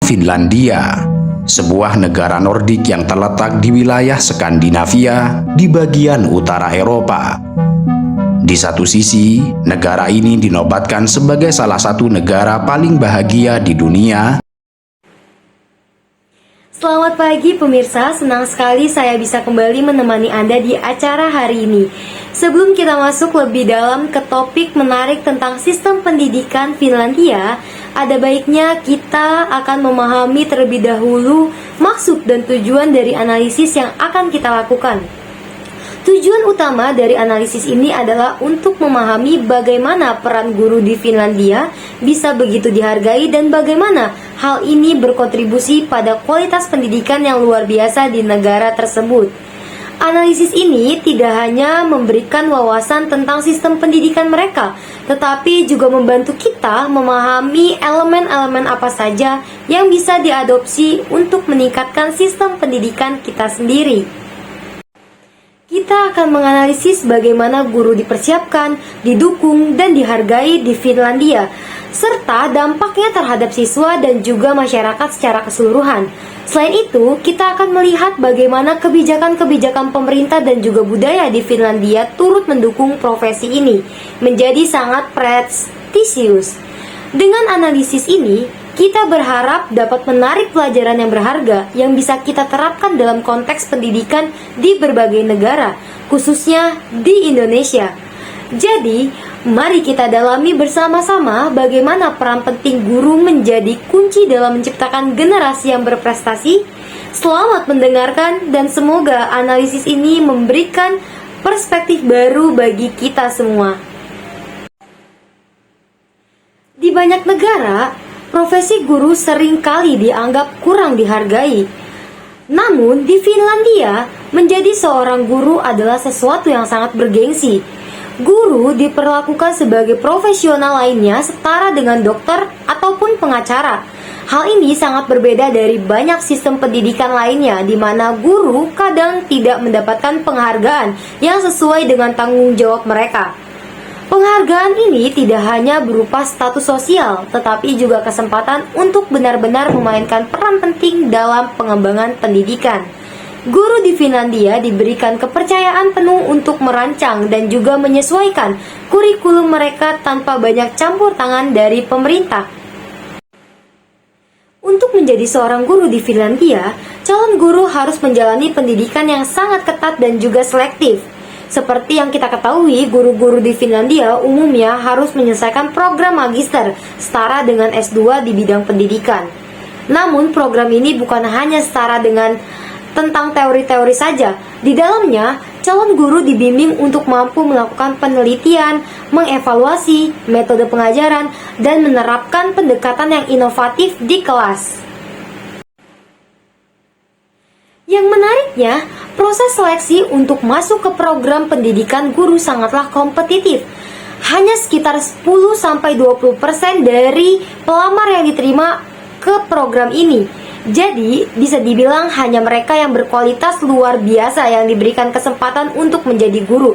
Finlandia, sebuah negara Nordik yang terletak di wilayah Skandinavia di bagian utara Eropa. Di satu sisi, negara ini dinobatkan sebagai salah satu negara paling bahagia di dunia. Selamat pagi pemirsa, senang sekali saya bisa kembali menemani Anda di acara hari ini. Sebelum kita masuk lebih dalam ke topik menarik tentang sistem pendidikan Finlandia, ada baiknya kita akan memahami terlebih dahulu maksud dan tujuan dari analisis yang akan kita lakukan. Tujuan utama dari analisis ini adalah untuk memahami bagaimana peran guru di Finlandia bisa begitu dihargai dan bagaimana hal ini berkontribusi pada kualitas pendidikan yang luar biasa di negara tersebut. Analisis ini tidak hanya memberikan wawasan tentang sistem pendidikan mereka, tetapi juga membantu kita memahami elemen-elemen apa saja yang bisa diadopsi untuk meningkatkan sistem pendidikan kita sendiri. Kita akan menganalisis bagaimana guru dipersiapkan, didukung, dan dihargai di Finlandia, serta dampaknya terhadap siswa dan juga masyarakat secara keseluruhan. Selain itu, kita akan melihat bagaimana kebijakan-kebijakan pemerintah dan juga budaya di Finlandia turut mendukung profesi ini menjadi sangat prestisius. Dengan analisis ini, kita berharap dapat menarik pelajaran yang berharga yang bisa kita terapkan dalam konteks pendidikan di berbagai negara, khususnya di Indonesia. Jadi, mari kita dalami bersama-sama bagaimana peran penting guru menjadi kunci dalam menciptakan generasi yang berprestasi. Selamat mendengarkan dan semoga analisis ini memberikan perspektif baru bagi kita semua. Di banyak negara, profesi guru seringkali dianggap kurang dihargai. Namun, di Finlandia, menjadi seorang guru adalah sesuatu yang sangat bergengsi. Guru diperlakukan sebagai profesional lainnya setara dengan dokter ataupun pengacara. Hal ini sangat berbeda dari banyak sistem pendidikan lainnya, di mana guru kadang tidak mendapatkan penghargaan yang sesuai dengan tanggung jawab mereka. Penghargaan ini tidak hanya berupa status sosial, tetapi juga kesempatan untuk benar-benar memainkan peran penting dalam pengembangan pendidikan. Guru di Finlandia diberikan kepercayaan penuh untuk merancang dan juga menyesuaikan kurikulum mereka tanpa banyak campur tangan dari pemerintah. Untuk menjadi seorang guru di Finlandia, calon guru harus menjalani pendidikan yang sangat ketat dan juga selektif. Seperti yang kita ketahui, guru-guru di Finlandia umumnya harus menyelesaikan program magister setara dengan S2 di bidang pendidikan. Namun program ini bukan hanya setara dengan tentang teori-teori saja. Di dalamnya, calon guru dibimbing untuk mampu melakukan penelitian, mengevaluasi metode pengajaran, dan menerapkan pendekatan yang inovatif di kelas. Yang menariknya, proses seleksi untuk masuk ke program pendidikan guru sangatlah kompetitif. Hanya sekitar 10-20% dari pelamar yang diterima ke program ini. Jadi, bisa dibilang hanya mereka yang berkualitas luar biasa yang diberikan kesempatan untuk menjadi guru.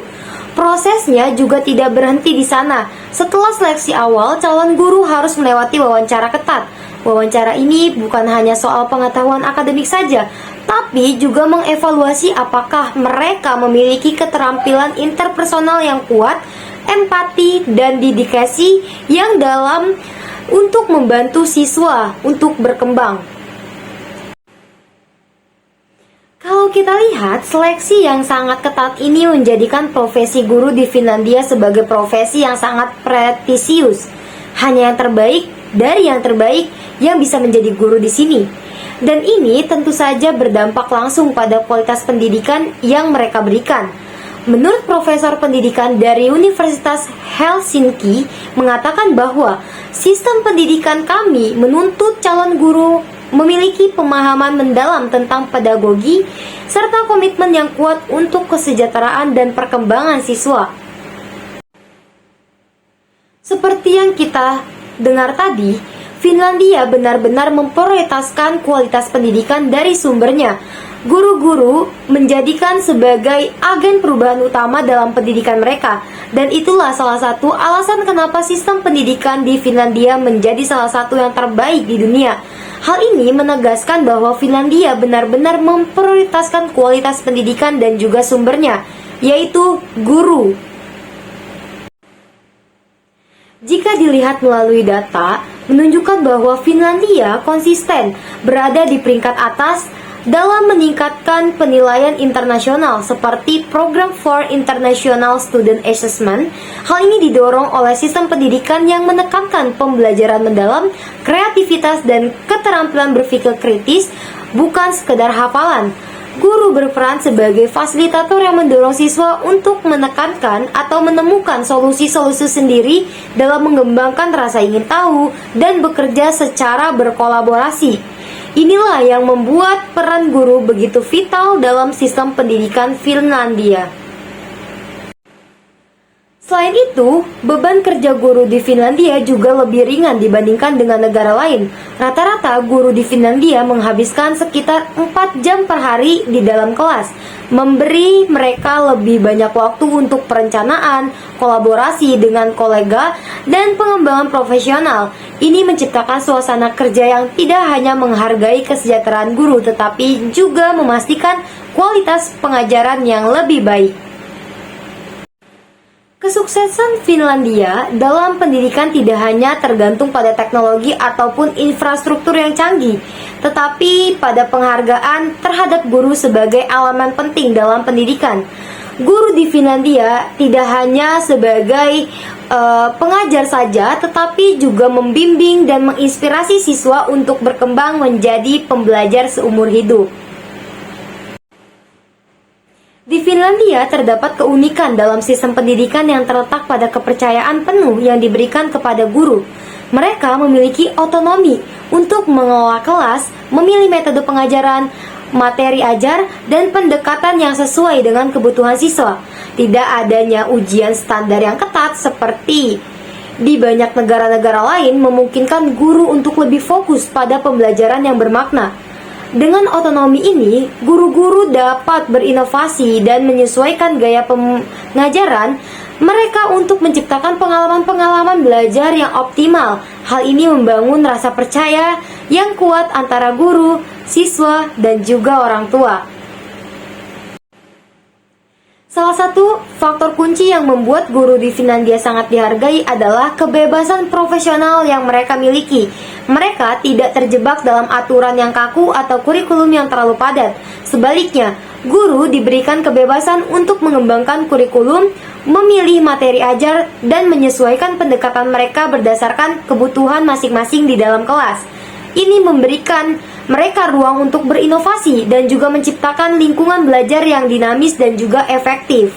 Prosesnya juga tidak berhenti di sana. Setelah seleksi awal, calon guru harus melewati wawancara ketat. Wawancara ini bukan hanya soal pengetahuan akademik saja, tapi juga mengevaluasi apakah mereka memiliki keterampilan interpersonal yang kuat, empati, dan dedikasi yang dalam untuk membantu siswa untuk berkembang. Kalau kita lihat, seleksi yang sangat ketat ini menjadikan profesi guru di Finlandia sebagai profesi yang sangat prestisius. Hanya yang terbaik dari yang terbaik yang bisa menjadi guru di sini. Dan ini tentu saja berdampak langsung pada kualitas pendidikan yang mereka berikan. Menurut profesor pendidikan dari Universitas Helsinki mengatakan bahwa sistem pendidikan kami menuntut calon guru memiliki pemahaman mendalam tentang pedagogi serta komitmen yang kuat untuk kesejahteraan dan perkembangan siswa. Seperti yang kita dengar tadi, Finlandia benar-benar memprioritaskan kualitas pendidikan dari sumbernya. Guru-guru menjadikan sebagai agen perubahan utama dalam pendidikan mereka, dan itulah salah satu alasan kenapa sistem pendidikan di Finlandia menjadi salah satu yang terbaik di dunia. Hal ini menegaskan bahwa Finlandia benar-benar memprioritaskan kualitas pendidikan dan juga sumbernya, yaitu guru. Jika dilihat melalui data, menunjukkan bahwa Finlandia konsisten berada di peringkat atas dalam meningkatkan penilaian internasional seperti Program for International Student Assessment. Hal ini didorong oleh sistem pendidikan yang menekankan pembelajaran mendalam, kreativitas, dan keterampilan berpikir kritis, bukan sekedar hafalan. Guru berperan sebagai fasilitator yang mendorong siswa untuk menekankan atau menemukan solusi-solusi sendiri dalam mengembangkan rasa ingin tahu dan bekerja secara berkolaborasi. Inilah yang membuat peran guru begitu vital dalam sistem pendidikan Finlandia. Selain itu, beban kerja guru di Finlandia juga lebih ringan dibandingkan dengan negara lain. Rata-rata guru di Finlandia menghabiskan sekitar 4 jam per hari di dalam kelas, memberi mereka lebih banyak waktu untuk perencanaan, kolaborasi dengan kolega, dan pengembangan profesional. Ini menciptakan suasana kerja yang tidak hanya menghargai kesejahteraan guru, tetapi juga memastikan kualitas pengajaran yang lebih baik. Kesuksesan Finlandia dalam pendidikan tidak hanya tergantung pada teknologi ataupun infrastruktur yang canggih, tetapi pada penghargaan terhadap guru sebagai elemen penting dalam pendidikan. Guru di Finlandia tidak hanya sebagai pengajar saja, tetapi juga membimbing dan menginspirasi siswa untuk berkembang menjadi pembelajar seumur hidup. Di Finlandia terdapat keunikan dalam sistem pendidikan yang terletak pada kepercayaan penuh yang diberikan kepada guru. Mereka memiliki otonomi untuk mengelola kelas, memilih metode pengajaran, materi ajar, dan pendekatan yang sesuai dengan kebutuhan siswa. Tidak adanya ujian standar yang ketat seperti di banyak negara-negara lain memungkinkan guru untuk lebih fokus pada pembelajaran yang bermakna. Dengan otonomi ini, guru-guru dapat berinovasi dan menyesuaikan gaya pengajaran mereka untuk menciptakan pengalaman-pengalaman belajar yang optimal. Hal ini membangun rasa percaya yang kuat antara guru, siswa, dan juga orang tua. Salah satu faktor kunci yang membuat guru di Finlandia sangat dihargai adalah kebebasan profesional yang mereka miliki. Mereka tidak terjebak dalam aturan yang kaku atau kurikulum yang terlalu padat. Sebaliknya, guru diberikan kebebasan untuk mengembangkan kurikulum, memilih materi ajar, dan menyesuaikan pendekatan mereka berdasarkan kebutuhan masing-masing di dalam kelas. Ini memberikan mereka ruang untuk berinovasi dan juga menciptakan lingkungan belajar yang dinamis dan juga efektif.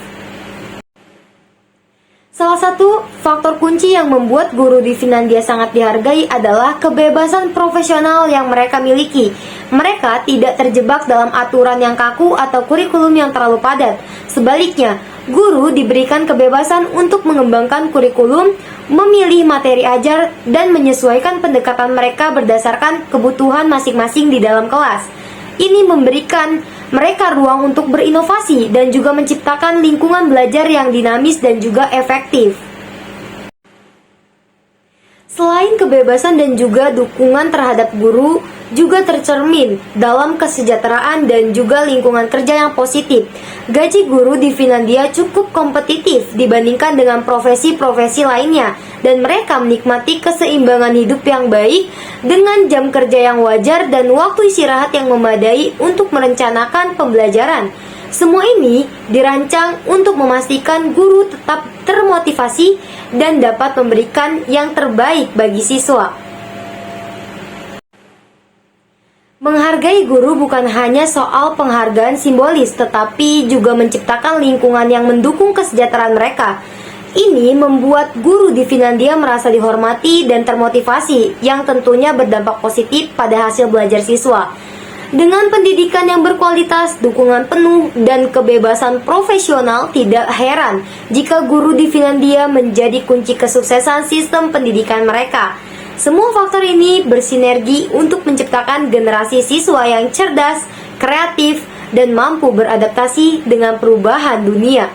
Salah satu faktor kunci yang membuat guru di Finlandia sangat dihargai adalah kebebasan profesional yang mereka miliki. Mereka tidak terjebak dalam aturan yang kaku atau kurikulum yang terlalu padat. Sebaliknya, guru diberikan kebebasan untuk mengembangkan kurikulum, memilih materi ajar, dan menyesuaikan pendekatan mereka berdasarkan kebutuhan masing-masing di dalam kelas. Ini memberikan mereka ruang untuk berinovasi dan juga menciptakan lingkungan belajar yang dinamis dan juga efektif. Selain kebebasan dan juga dukungan terhadap guru juga tercermin dalam kesejahteraan dan juga lingkungan kerja yang positif. Gaji guru di Finlandia cukup kompetitif dibandingkan dengan profesi-profesi lainnya, dan mereka menikmati keseimbangan hidup yang baik dengan jam kerja yang wajar dan waktu istirahat yang memadai untuk merencanakan pembelajaran. Semua ini dirancang untuk memastikan guru tetap termotivasi dan dapat memberikan yang terbaik bagi siswa. Menghargai guru bukan hanya soal penghargaan simbolis, tetapi juga menciptakan lingkungan yang mendukung kesejahteraan mereka. Ini membuat guru di Finlandia merasa dihormati dan termotivasi, yang tentunya berdampak positif pada hasil belajar siswa. Dengan pendidikan yang berkualitas, dukungan penuh, dan kebebasan profesional, tidak heran jika guru di Finlandia menjadi kunci kesuksesan sistem pendidikan mereka. Semua faktor ini bersinergi untuk menciptakan generasi siswa yang cerdas, kreatif, dan mampu beradaptasi dengan perubahan dunia.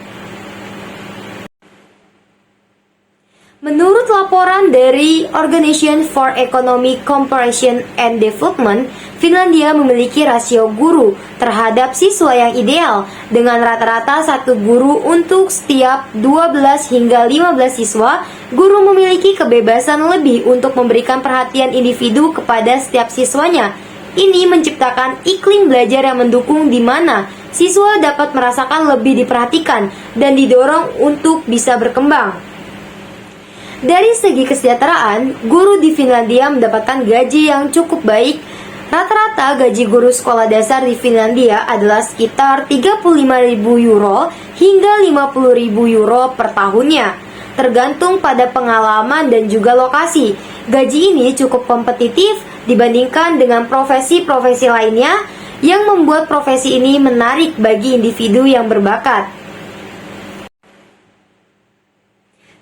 Menurut laporan dari Organization for Economic Cooperation and Development, Finlandia memiliki rasio guru terhadap siswa yang ideal dengan rata-rata satu guru untuk setiap 12 hingga 15 siswa. Guru memiliki kebebasan lebih untuk memberikan perhatian individu kepada setiap siswanya. Ini menciptakan iklim belajar yang mendukung di mana siswa dapat merasakan lebih diperhatikan dan didorong untuk bisa berkembang. Dari segi kesejahteraan, guru di Finlandia mendapatkan gaji yang cukup baik. Rata-rata gaji guru sekolah dasar di Finlandia adalah sekitar 35.000 euro hingga 50.000 euro per tahunnya, tergantung pada pengalaman dan juga lokasi. Gaji ini cukup kompetitif dibandingkan dengan profesi-profesi lainnya yang membuat profesi ini menarik bagi individu yang berbakat.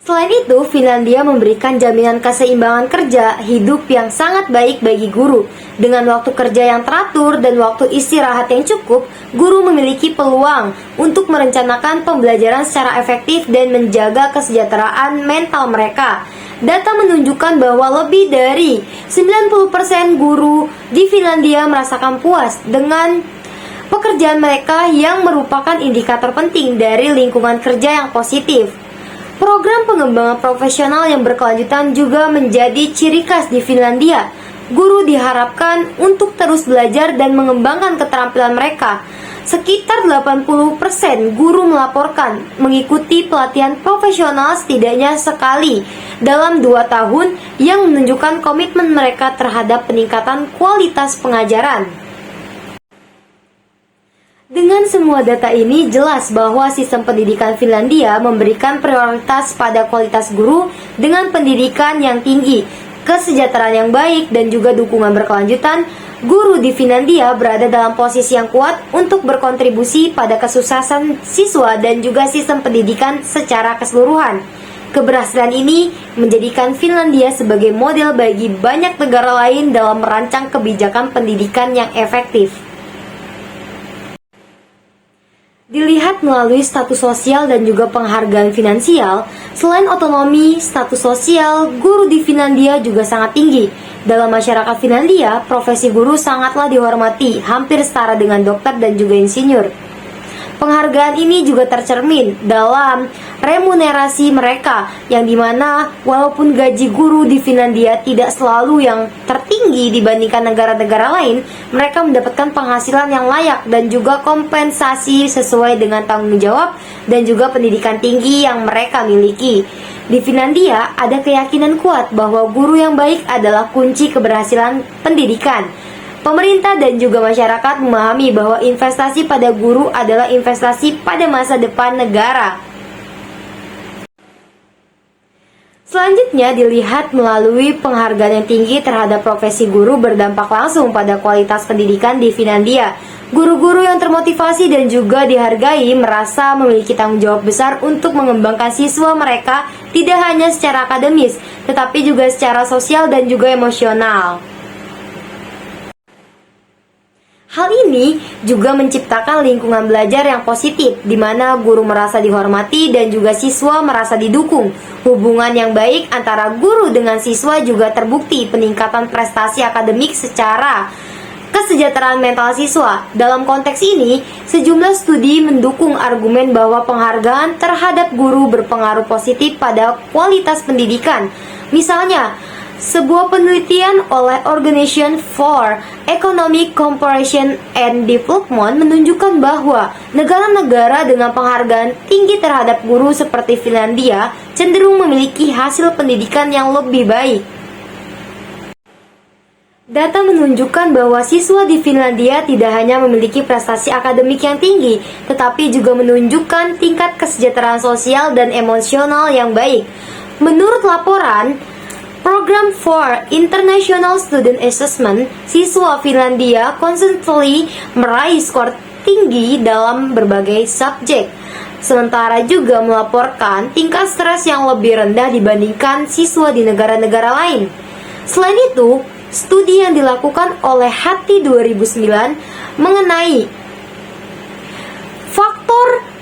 Selain itu, Finlandia memberikan jaminan keseimbangan kerja hidup yang sangat baik bagi guru. Dengan waktu kerja yang teratur dan waktu istirahat yang cukup, guru memiliki peluang untuk merencanakan pembelajaran secara efektif dan menjaga kesejahteraan mental mereka. Data menunjukkan bahwa lebih dari 90% guru di Finlandia merasakan puas dengan pekerjaan mereka yang merupakan indikator penting dari lingkungan kerja yang positif. Program pengembangan profesional yang berkelanjutan juga menjadi ciri khas di Finlandia. Guru diharapkan untuk terus belajar dan mengembangkan keterampilan mereka. Sekitar 80% guru melaporkan mengikuti pelatihan profesional setidaknya sekali dalam 2 tahun yang menunjukkan komitmen mereka terhadap peningkatan kualitas pengajaran. Dengan semua data ini, jelas bahwa sistem pendidikan Finlandia memberikan prioritas pada kualitas guru dengan pendidikan yang tinggi, kesejahteraan yang baik, dan juga dukungan berkelanjutan. Guru di Finlandia berada dalam posisi yang kuat untuk berkontribusi pada kesuksesan siswa dan juga sistem pendidikan secara keseluruhan. Keberhasilan ini menjadikan Finlandia sebagai model bagi banyak negara lain dalam merancang kebijakan pendidikan yang efektif. Dilihat melalui status sosial dan juga penghargaan finansial, selain otonomi, status sosial, guru di Finlandia juga sangat tinggi. Dalam masyarakat Finlandia, profesi guru sangatlah dihormati, hampir setara dengan dokter dan juga insinyur. Penghargaan ini juga tercermin dalam remunerasi mereka, yang dimana walaupun gaji guru di Finlandia tidak selalu yang tertinggi dibandingkan negara-negara lain, mereka mendapatkan penghasilan yang layak dan juga kompensasi sesuai dengan tanggung jawab dan juga pendidikan tinggi yang mereka miliki. Di Finlandia ada keyakinan kuat bahwa guru yang baik adalah kunci keberhasilan pendidikan. Pemerintah dan juga masyarakat memahami bahwa investasi pada guru adalah investasi pada masa depan negara. Selanjutnya dilihat melalui penghargaan yang tinggi terhadap profesi guru berdampak langsung pada kualitas pendidikan di Finlandia. Guru-guru yang termotivasi dan juga dihargai merasa memiliki tanggung jawab besar untuk mengembangkan siswa mereka tidak hanya secara akademis, tetapi juga secara sosial dan juga emosional. Hal ini juga menciptakan lingkungan belajar yang positif, di mana guru merasa dihormati dan juga siswa merasa didukung. Hubungan yang baik antara guru dengan siswa juga terbukti peningkatan prestasi akademik secara kesejahteraan mental siswa. Dalam konteks ini, sejumlah studi mendukung argumen bahwa penghargaan terhadap guru berpengaruh positif pada kualitas pendidikan. Misalnya, sebuah penelitian oleh Organization for Economic Cooperation and Development menunjukkan bahwa negara-negara dengan penghargaan tinggi terhadap guru seperti Finlandia cenderung memiliki hasil pendidikan yang lebih baik. Data menunjukkan bahwa siswa di Finlandia tidak hanya memiliki prestasi akademik yang tinggi, tetapi juga menunjukkan tingkat kesejahteraan sosial dan emosional yang baik. Menurut laporan Program for International Student Assessment, siswa Finlandia konsistently meraih skor tinggi dalam berbagai subjek. Sementara juga melaporkan tingkat stres yang lebih rendah dibandingkan siswa di negara-negara lain. Selain itu, studi yang dilakukan oleh Hattie 2009 mengenai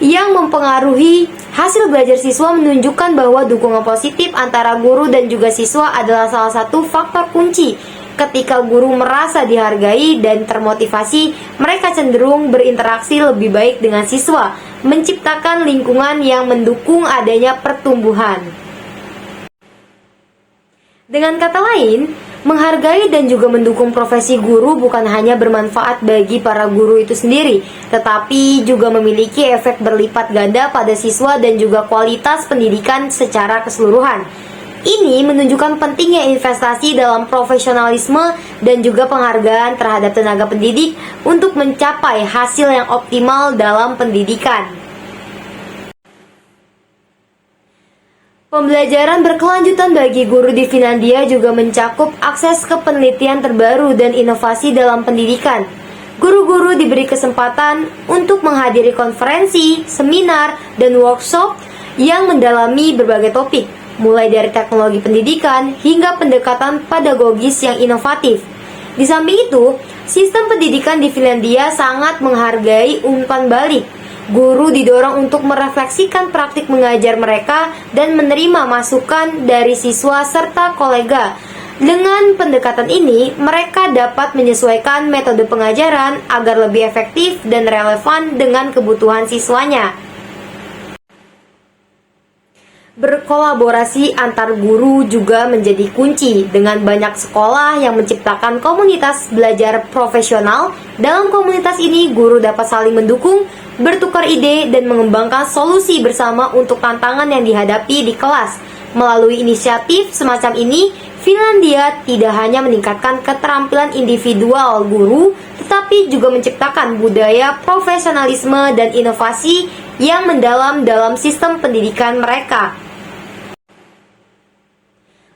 yang mempengaruhi hasil belajar siswa menunjukkan bahwa dukungan positif antara guru dan juga siswa adalah salah satu faktor kunci. Ketika guru merasa dihargai dan termotivasi, mereka cenderung berinteraksi lebih baik dengan siswa, menciptakan lingkungan yang mendukung adanya pertumbuhan. Dengan kata lain, menghargai dan juga mendukung profesi guru bukan hanya bermanfaat bagi para guru itu sendiri, tetapi juga memiliki efek berlipat ganda pada siswa dan juga kualitas pendidikan secara keseluruhan. Ini menunjukkan pentingnya investasi dalam profesionalisme dan juga penghargaan terhadap tenaga pendidik untuk mencapai hasil yang optimal dalam pendidikan. Pembelajaran berkelanjutan bagi guru di Finlandia juga mencakup akses ke penelitian terbaru dan inovasi dalam pendidikan. Guru-guru diberi kesempatan untuk menghadiri konferensi, seminar, dan workshop yang mendalami berbagai topik, mulai dari teknologi pendidikan hingga pendekatan pedagogis yang inovatif. Di samping itu, sistem pendidikan di Finlandia sangat menghargai umpan balik. Guru didorong untuk merefleksikan praktik mengajar mereka dan menerima masukan dari siswa serta kolega. Dengan pendekatan ini, mereka dapat menyesuaikan metode pengajaran agar lebih efektif dan relevan dengan kebutuhan siswanya. Berkolaborasi antar guru juga menjadi kunci. Dengan banyak sekolah yang menciptakan komunitas belajar profesional, dalam komunitas ini guru dapat saling mendukung, bertukar ide, dan mengembangkan solusi bersama untuk tantangan yang dihadapi di kelas. Melalui inisiatif semacam ini, Finlandia tidak hanya meningkatkan keterampilan individual guru, tetapi juga menciptakan budaya profesionalisme dan inovasi yang mendalam dalam sistem pendidikan mereka.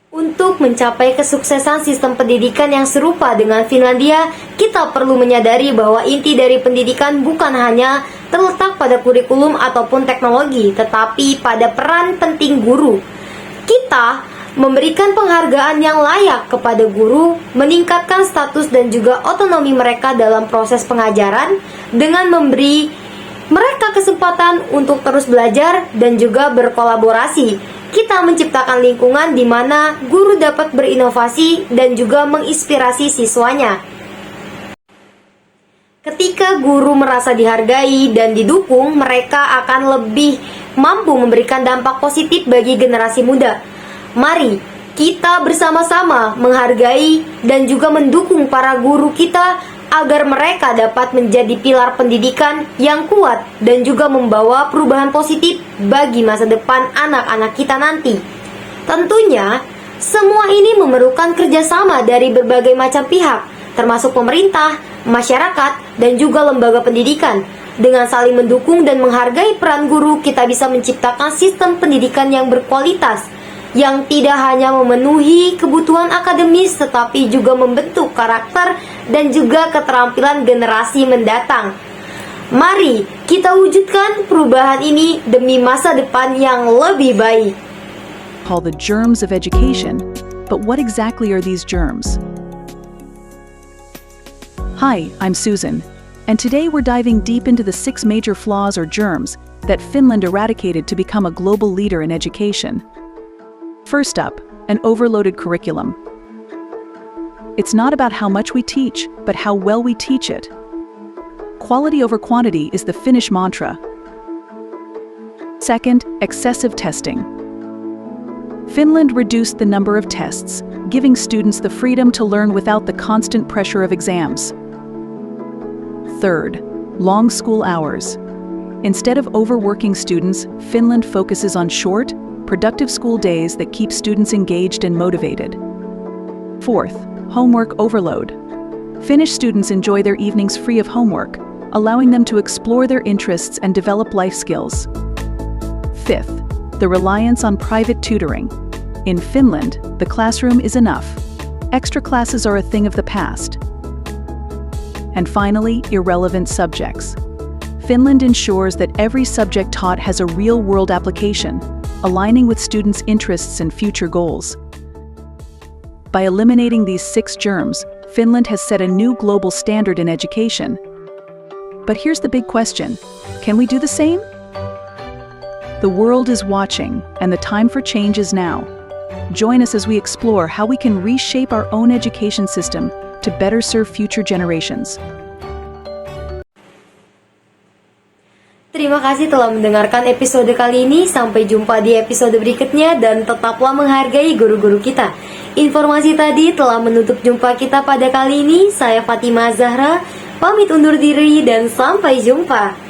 Untuk mencapai kesuksesan sistem pendidikan yang serupa dengan Finlandia, kita perlu menyadari bahwa inti dari pendidikan bukan hanya terletak pada kurikulum ataupun teknologi, tetapi pada peran penting guru. Kita memberikan penghargaan yang layak kepada guru, meningkatkan status dan juga otonomi mereka dalam proses pengajaran dengan memberi mereka kesempatan untuk terus belajar dan juga berkolaborasi. Kita menciptakan lingkungan di mana guru dapat berinovasi dan juga menginspirasi siswanya. Ketika guru merasa dihargai dan didukung, mereka akan lebih mampu memberikan dampak positif bagi generasi muda. Mari kita bersama-sama menghargai dan juga mendukung para guru kita agar mereka dapat menjadi pilar pendidikan yang kuat dan juga membawa perubahan positif bagi masa depan anak-anak kita nanti. Tentunya, semua ini memerlukan kerjasama dari berbagai macam pihak, termasuk pemerintah, masyarakat, dan juga lembaga pendidikan. Dengan saling mendukung dan menghargai peran guru, kita bisa menciptakan sistem pendidikan yang berkualitas, yang tidak hanya memenuhi kebutuhan akademis tetapi juga membentuk karakter dan juga keterampilan generasi mendatang. Mari kita wujudkan perubahan ini demi masa depan yang lebih baik. Call the germs of education, but what exactly are these germs? Hi, I'm Susan, and today we're diving deep into the 6 major flaws or germs that Finland eradicated to become a global leader in education. First up, an overloaded curriculum. It's not about how much we teach, but how well we teach it. Quality over quantity is the Finnish mantra. Second, excessive testing. Finland reduced the number of tests, giving students the freedom to learn without the constant pressure of exams. Third, long school hours. Instead of overworking students, Finland focuses on short, productive school days that keep students engaged and motivated. Fourth, homework overload. Finnish students enjoy their evenings free of homework, allowing them to explore their interests and develop life skills. Fifth, the reliance on private tutoring. In Finland, the classroom is enough. Extra classes are a thing of the past. And finally, irrelevant subjects. Finland ensures that every subject taught has a real-world application, aligning with students' interests and future goals. By eliminating these 6 germs, Finland has set a new global standard in education. But here's the big question: can we do the same? The world is watching, and the time for change is now. Join us as we explore how we can reshape our own education system to better serve future generations. Terima kasih telah mendengarkan episode kali ini. Sampai jumpa di episode berikutnya dan tetaplah menghargai guru-guru kita. Informasi tadi telah menutup jumpa kita pada kali ini. Saya Fatimah Zahra, pamit undur diri dan sampai jumpa.